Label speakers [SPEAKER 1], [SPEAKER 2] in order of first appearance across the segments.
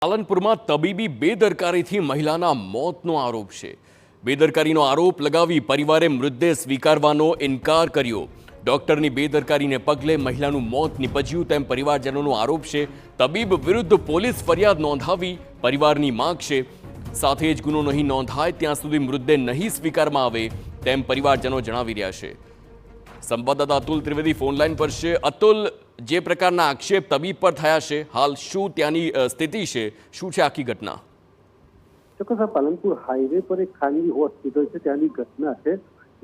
[SPEAKER 1] પાલનપુરમાં તબીબી બેદરકારીથી મહિલાના મોતનો આરોપ છે। બેદરકારીનો આરોપ લગાવી પરિવારે મૃતદેહ સ્વીકારવાનો ઇનકાર કર્યો। ડોક્ટરની બેદરકારીને પગલે મહિલાનું મોત નિપજ્યું તેમ પરિવારજનોનો આરોપ છે। તબીબ વિરુદ્ધ પોલીસ ફરિયાદ નોંધાવી પરિવારની માંગ છે। સાથે જ ગુનો નહીં નોંધાય ત્યાં સુધી મૃતદેહ નહીં સ્વીકારવામાં આવે તેમ પરિવારજનો જણાવી રહ્યા છે। સંવાદદાતા અતુલ ત્રિવેદી ફોનલાઈન પર છે। અતુલ, જે પ્રકારના આક્ષેપ તબીબ પર થયા છે, હાલ શું ત્યાંની સ્થિતિ છે, શું છે આખી ઘટના?
[SPEAKER 2] ચોક્કસ આ પાલનપુર હાઈવે પર એક ખાનગી હોસ્પિટલ છે, ત્યાંની ઘટના છે।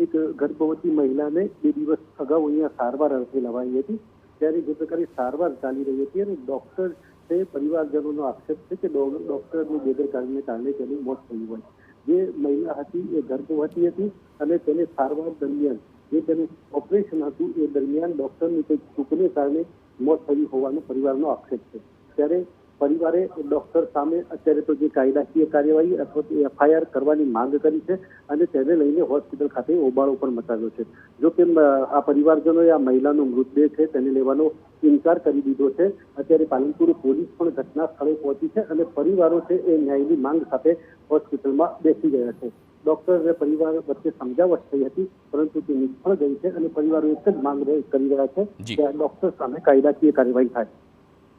[SPEAKER 2] એક ગર્ભવતી મહિલાને 2 દિવસ અગાઉ અહીંયા સારવાર અર્થે લવાઈ હતી, ત્યારે જે પ્રકારે સારવાર ચાલી રહી હતી અને ડોક્ટર છે, પરિવારજનોનો આક્ષેપ છે કે ડોક્ટરની બેદરકારીને કારણે તેનું મોત થયું હોય। જે મહિલા હતી એ ગર્ભવતી હતી અને તેને સારવાર દરમિયાન જે તેનું ઓપરેશન હતું એ દરમિયાન ડોક્ટરની કોઈ ચૂકને કારણે મોત થયું હોવાનો પરિવારનો આક્ષેપ છે। ત્યારે પરિવારે ડોક્ટર સામે અત્યારે તો જે કાયદાકીય કાર્યવાહી અથવા એફઆઈઆર કરવાની માંગ કરી છે અને તેને લઈને હોસ્પિટલ ખાતે હોબાળો પણ મચાવ્યો છે। જો કે આ પરિવારજનોએ આ મહિલાનો મૃતદેહ છે તેને લેવાનો ઇનકાર કરી દીધો છે। અત્યારે પાલનપુર પોલીસ પણ ઘટના સ્થળે પહોંચી છે અને પરિવારો છે એ ન્યાયની માંગ સાથે હોસ્પિટલમાં બેસી ગયા છે। ડોક્ટર અને પરિવાર વચ્ચે સમજાવટ થઈ હતી, પરંતુ તે નિષ્ફળ ગઈ છે અને પરિવારો એક જ માંગ કરી રહ્યા છે કે આ ડોક્ટર સામે કાયદાકીય કાર્યવાહી થાય।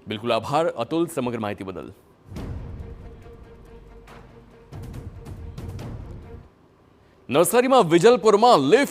[SPEAKER 1] બિલકુલ, આભાર અતુલ સમગ્ર માહિતી બદલ। નવસારીમાં વિજલપુરમાં લિફ્ટ